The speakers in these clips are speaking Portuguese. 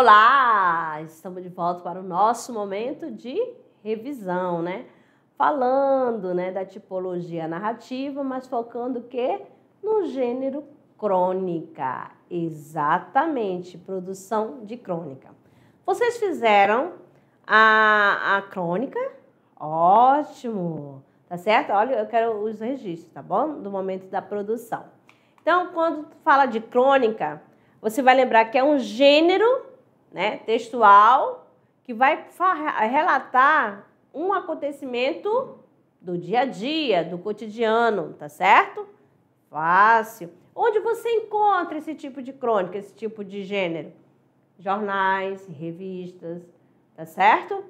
Olá! Estamos de volta para o nosso momento de revisão, né? Falando, né, da tipologia narrativa, mas focando o quê? No gênero crônica. Exatamente, produção de crônica. Vocês fizeram a crônica? Ótimo! Tá certo? Olha, eu quero os registros, tá bom? Do momento da produção. Então, quando fala de crônica, você vai lembrar que é um gênero, né, textual, que vai relatar um acontecimento do dia a dia, do cotidiano, tá certo? Fácil. Onde você encontra esse tipo de crônica, esse tipo de gênero? Jornais, revistas, tá certo?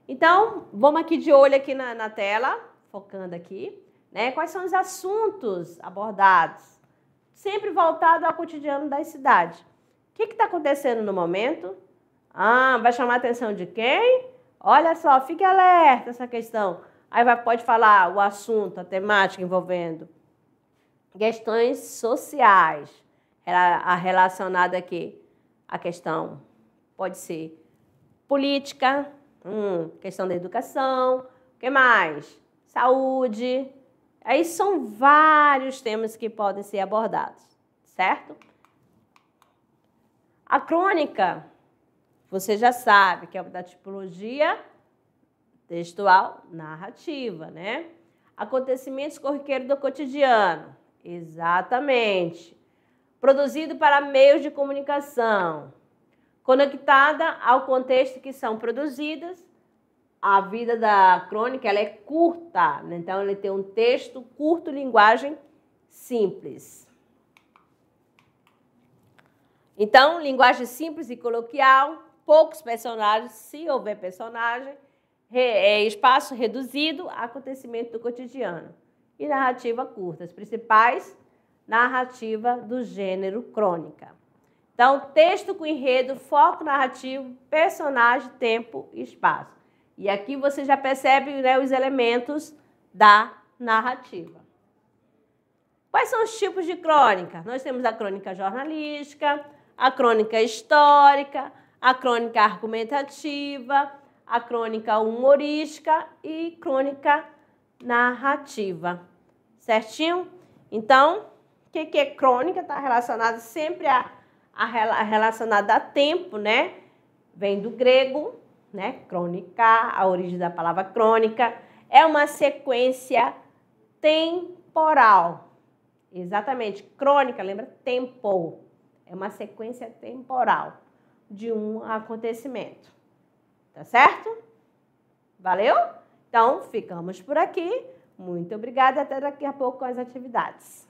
Então, vamos aqui de olho aqui na tela, focando aqui, né? Quais são os assuntos abordados? Sempre voltado ao cotidiano da cidade. O que está acontecendo no momento? Vai chamar a atenção de quem? Olha só, fique alerta essa questão. Aí pode falar o assunto, a temática envolvendo questões sociais, relacionada aqui. A questão pode ser política, questão da educação, o que mais? Saúde. Aí são vários temas que podem ser abordados, certo? A crônica, você já sabe que é da tipologia textual narrativa, né? Acontecimentos corriqueiros do cotidiano, exatamente. Produzido para meios de comunicação, conectada ao contexto que são produzidas. A vida da crônica ela é curta, né? Então ele tem um texto curto, linguagem simples. Então, linguagem simples e coloquial, poucos personagens, se houver personagem, espaço reduzido, acontecimento do cotidiano. E narrativa curta, as principais narrativa do gênero crônica. Então, texto com enredo, foco narrativo, personagem, tempo e espaço. E aqui você já percebe, né, os elementos da narrativa. Quais são os tipos de crônica? Nós temos a crônica jornalística, a crônica histórica, a crônica argumentativa, a crônica humorística e crônica narrativa. Certinho? Então, o que é crônica? Está relacionado sempre relacionada a tempo, né? Vem do grego, né? Crônica, a origem da palavra crônica. É uma sequência temporal. Exatamente. Crônica, lembra? Tempo. É uma sequência temporal de um acontecimento. Tá certo? Valeu? Então, ficamos por aqui. Muito obrigada. Até daqui a pouco com as atividades.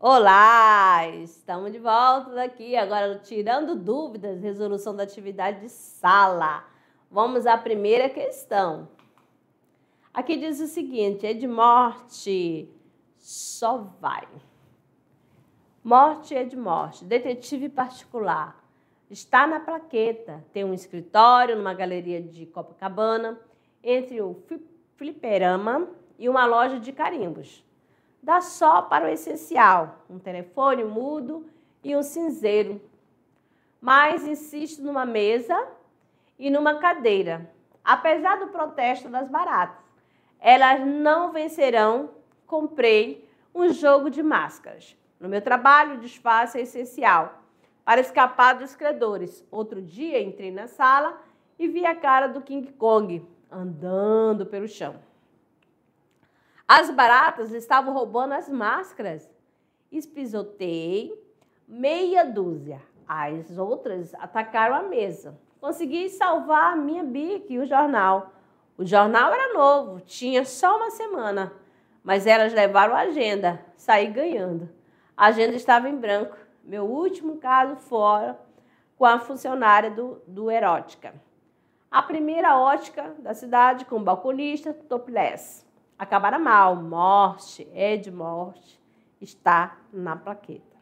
Olá! Estamos de volta daqui, agora tirando dúvidas, resolução da atividade de sala. Vamos à primeira questão. Aqui diz o seguinte, é de morte, só vai. Morte é de morte, detetive particular. Está na plaqueta, tem um escritório numa galeria de Copacabana, entre o fliperama e uma loja de carimbos. Dá só para o essencial, um telefone mudo e um cinzeiro. Mas insisto numa mesa e numa cadeira. Apesar do protesto das baratas, elas não vencerão. Comprei um jogo de máscaras. No meu trabalho, o disfarce é essencial para escapar dos credores. Outro dia, entrei na sala e vi a cara do King Kong andando pelo chão. As baratas estavam roubando as máscaras. Espichotei meia dúzia. As outras atacaram a mesa. Consegui salvar a minha bique e o jornal. O jornal era novo, tinha só uma semana. Mas elas levaram a agenda. Saí ganhando. A agenda estava em branco. Meu último caso fora com a funcionária do Erótica. A primeira ótica da cidade com balconista topless. Acabaram mal, morte, é de morte, está na plaqueta.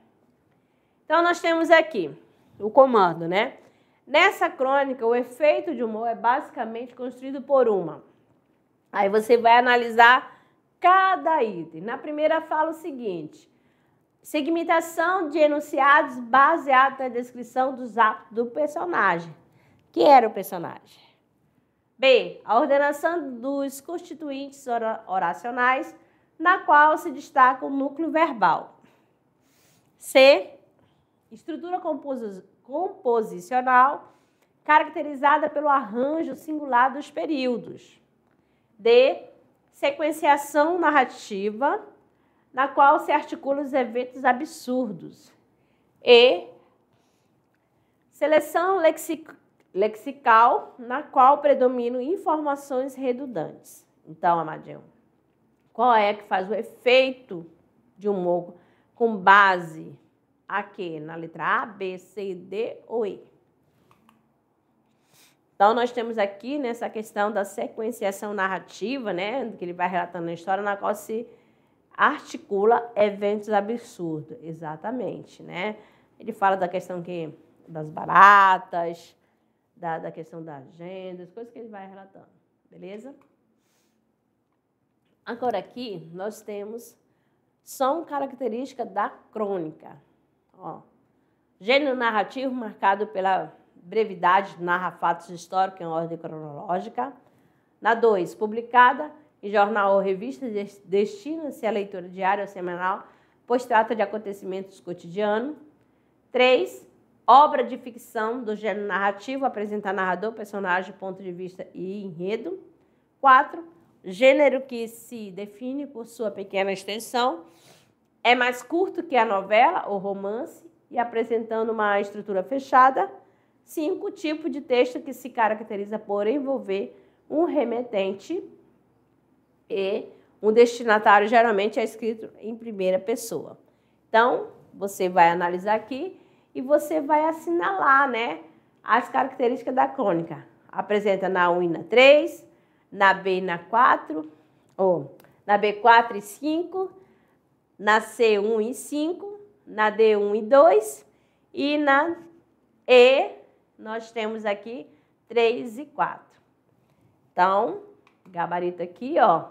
Então, nós temos aqui o comando, né? Nessa crônica, o efeito de humor é basicamente construído por uma Aí você vai analisar cada item. Na primeira fala o seguinte: segmentação de enunciados baseado na descrição dos atos do personagem. Quem era o personagem? B. A ordenação dos constituintes oracionais, na qual se destaca o núcleo verbal. C. Estrutura composicional, caracterizada pelo arranjo singular dos períodos. D. Sequenciação narrativa, na qual se articulam os eventos absurdos. E. Seleção lexical, na qual predominam informações redundantes. Então, amadinho, qual é que faz o efeito de humor com base aqui na letra A, B, C, D ou E? Então, nós temos aqui nessa questão da sequenciação narrativa, né, que ele vai relatando a história, na qual se articula eventos absurdos. Exatamente, né? Ele fala da questão das baratas, da questão da agenda, as coisas que ele vai relatando, beleza? Agora aqui nós temos são características da crônica. Ó, gênero narrativo marcado pela brevidade, narra fatos históricos em ordem cronológica. Na 2, publicada em jornal ou revista, destina-se à leitura diária ou semanal, pois trata de acontecimentos cotidianos. 3, obra de ficção do gênero narrativo, apresenta narrador, personagem, ponto de vista e enredo. 4, gênero que se define por sua pequena extensão, é mais curto que a novela ou romance e apresentando uma estrutura fechada. 5, tipo de texto que se caracteriza por envolver um remetente e um destinatário, geralmente é escrito em primeira pessoa. Então, você vai analisar aqui e você vai assinalar, né, as características da crônica. Apresenta na 1 e na 3, na B e na 4, ou na B 4 e 5, na C 1 e 5, na D 1 e 2 e na E nós temos aqui 3 e 4. Então, gabarito aqui, ó.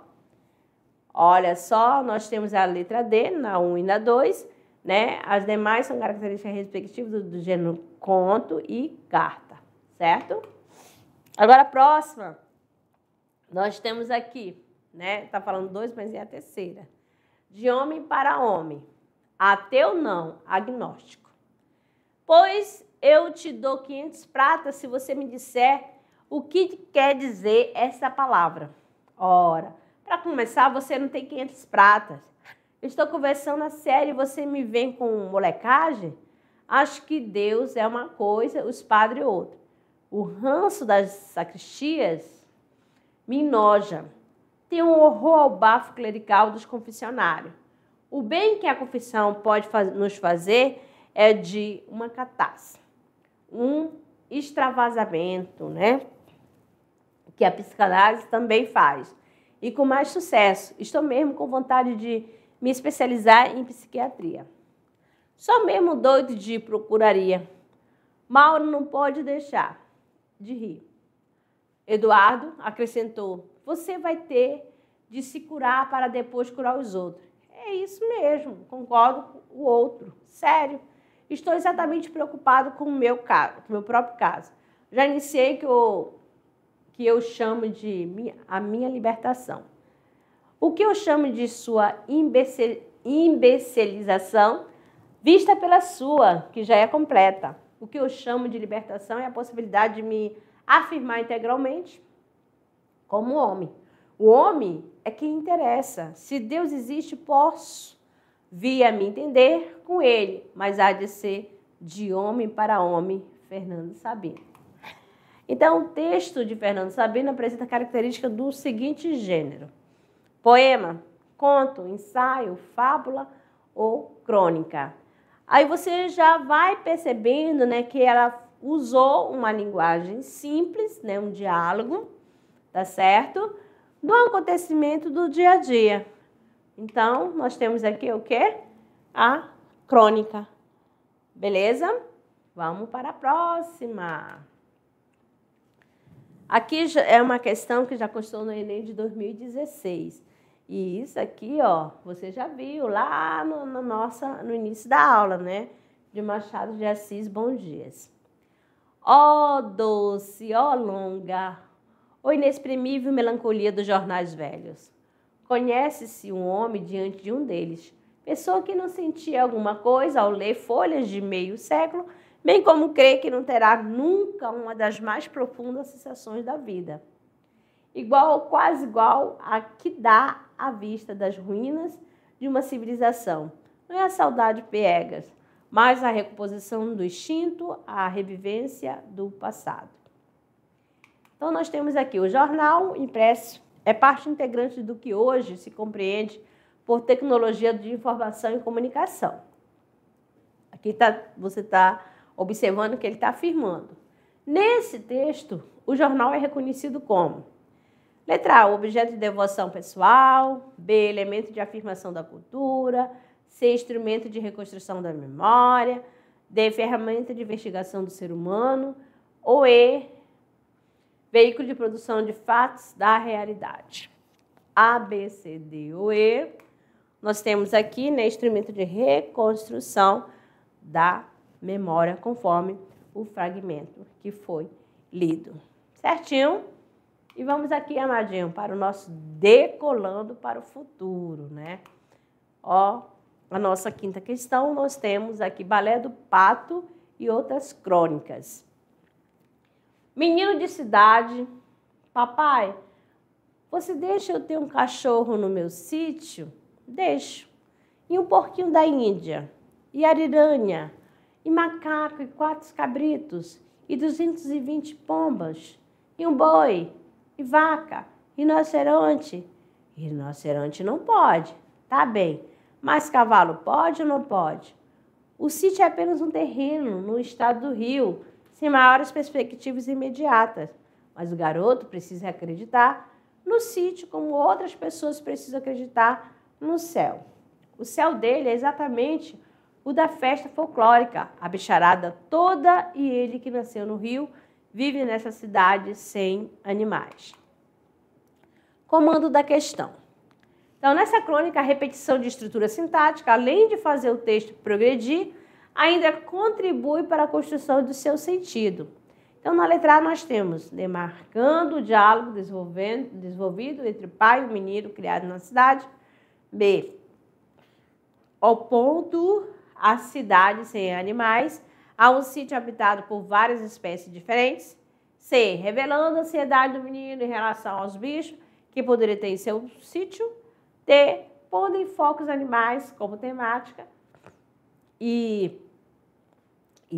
Olha só, nós temos a letra D na 1 e na 2, né? As demais são características respectivas do gênero conto e carta, certo? Agora, a próxima, nós temos aqui, né? Tá falando 2, mas é a terceira. De homem para homem. Ateu não, agnóstico. Pois eu te dou 500 pratas se você me disser o que quer dizer essa palavra. Ora, para começar, você não tem 500 pratas. Estou conversando a sério e você me vem com molecagem? Acho que Deus é uma coisa, os padres outra. O ranço das sacristias me enoja. Tem um horror ao bafo clerical dos confessionários. O bem que a confissão pode nos fazer é de uma catástrofe, um extravasamento, né? Que a psicanálise também faz. E com mais sucesso. Estou mesmo com vontade de me especializar em psiquiatria. Só mesmo doido de procuraria. Mauro não pode deixar de rir. Eduardo acrescentou, você vai ter de se curar para depois curar os outros. É isso mesmo, concordo com o outro. Sério, estou exatamente preocupado com o meu caso, com o meu próprio caso. Já iniciei que eu chamo de a minha libertação. O que eu chamo de sua imbecilização, vista pela sua, que já é completa. O que eu chamo de libertação é a possibilidade de me afirmar integralmente como homem. O homem é quem interessa. Se Deus existe, posso vir a me entender com ele, mas há de ser de homem para homem, Fernando Sabino. Então, o texto de Fernando Sabino apresenta características do seguinte gênero: poema, conto, ensaio, fábula ou crônica. Aí você já vai percebendo, né, que ela usou uma linguagem simples, né, um diálogo, tá certo? Do acontecimento do dia a dia. Então, nós temos aqui o quê? A crônica. Beleza? Vamos para a próxima. Aqui é uma questão que já constou no Enem de 2016. E isso aqui, ó, você já viu lá no início da aula, né? De Machado de Assis, Bom Dias. Ó doce, ó longa, ó inexprimível melancolia dos jornais velhos. Conhece-se um homem diante de um deles, pessoa que não sentia alguma coisa ao ler folhas de meio século, bem como crê que não terá nunca uma das mais profundas sensações da vida. Quase igual a que dá à vista das ruínas de uma civilização. Não é a saudade piegas, mas a recomposição do instinto, a revivência do passado. Então, nós temos aqui o jornal impresso, é parte integrante do que hoje se compreende por tecnologia de informação e comunicação. Aqui você está observando que ele está afirmando. Nesse texto, o jornal é reconhecido como: letra A, objeto de devoção pessoal; B, elemento de afirmação da cultura; C, instrumento de reconstrução da memória; D, ferramenta de investigação do ser humano; ou E, veículo de produção de fatos da realidade. A, B, C, D ou E. Nós temos aqui, né, instrumento de reconstrução da memória, conforme o fragmento que foi lido. Certinho? E vamos aqui, amadinho, para o nosso decolando para o futuro, né? Ó, a nossa quinta questão, nós temos aqui Balé do Pato e outras crônicas. Menino de cidade: papai, você deixa eu ter um cachorro no meu sítio? Deixo. E um porquinho da Índia? E ariranha? E macaco? E 4 cabritos? E 220 pombas? E um boi? E vaca? Rinoceronte? Rinoceronte não pode. Tá bem. Mas cavalo pode ou não pode? O sítio é apenas um terreno no estado do Rio, sem maiores perspectivas imediatas. Mas o garoto precisa acreditar no sítio como outras pessoas precisam acreditar no céu. O céu dele é exatamente o da festa folclórica, a bicharada toda, e ele que nasceu no Rio vive nessa cidade sem animais. Comando da questão. Então, nessa crônica, a repetição de estrutura sintática, além de fazer o texto progredir, ainda contribui para a construção do seu sentido. Então, na letra A, nós temos demarcando o diálogo desenvolvido entre pai e o menino criado na cidade. B, opondo a cidade sem animais a um sítio habitado por várias espécies diferentes. C, revelando a ansiedade do menino em relação aos bichos que poderia ter em seu sítio. D, pondo em foco os animais como temática e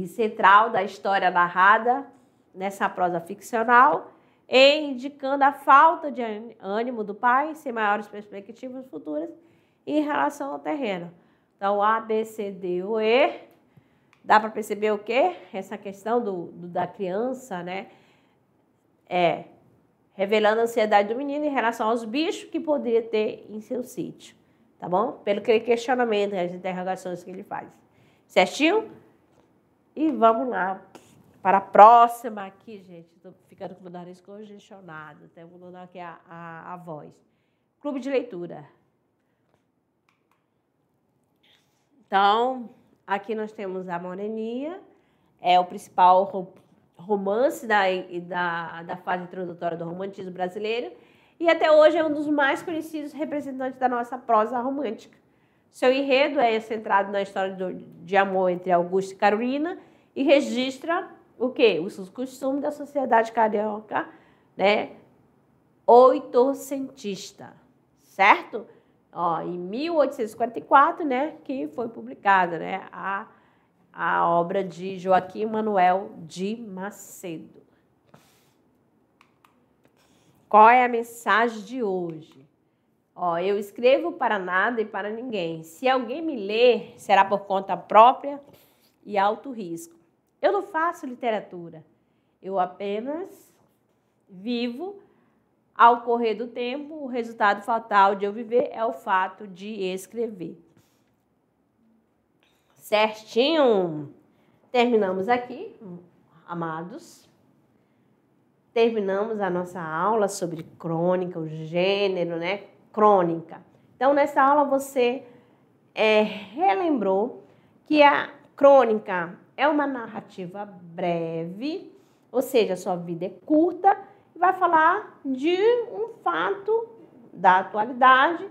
central da história narrada nessa prosa ficcional, e indicando a falta de ânimo do pai, sem maiores perspectivas futuras em relação ao terreno. Então, A, B, C, D ou E. Dá para perceber o quê? Essa questão da criança, né? Revelando a ansiedade do menino em relação aos bichos que poderia ter em seu sítio. Tá bom? Pelo questionamento, as interrogações que ele faz. Certinho? E vamos lá para a próxima aqui, gente. Estou ficando com o nariz congestionado. Até vou mudar aqui a voz. Clube de leitura. Então, aqui nós temos a Moreninha, é o principal romance da fase introdutória do romantismo brasileiro, e até hoje é um dos mais conhecidos representantes da nossa prosa romântica. Seu enredo é centrado na história de amor entre Augusto e Carolina e registra o quê? Os costumes da sociedade carioca, né? Oitocentista, certo? Ó, em 1844, né, que foi publicada, né, a obra de Joaquim Manuel de Macedo. Qual é a mensagem de hoje? Ó, eu escrevo para nada e para ninguém. Se alguém me ler, será por conta própria e alto risco. Eu não faço literatura. Eu apenas vivo. Ao correr do tempo, o resultado fatal de eu viver é o fato de escrever. Certinho? Terminamos aqui, amados. terminamos a nossa aula sobre crônica, o gênero, né? Crônica. Então, nessa aula você relembrou que a crônica é uma narrativa breve, ou seja, a sua vida é curta, e vai falar de um fato da atualidade,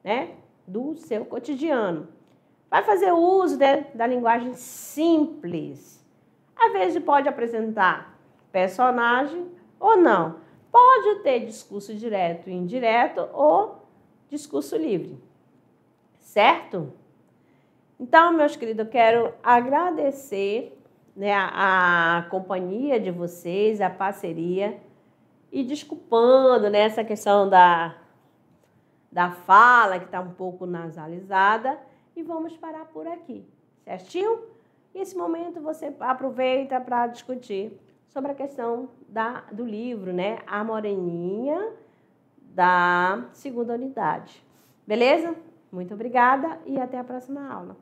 né? Do seu cotidiano. Vai fazer uso, né, da linguagem simples. Às vezes pode apresentar personagem ou não. Pode ter discurso direto e indireto ou discurso livre. Certo? Então, meus queridos, eu quero agradecer, né, a companhia de vocês, a parceria, e desculpando, né, essa questão da fala que está um pouco nasalizada, e vamos parar por aqui, certinho? E esse momento você aproveita para discutir sobre a questão do livro, né? A Moreninha, da segunda unidade. Beleza? Muito obrigada e até a próxima aula.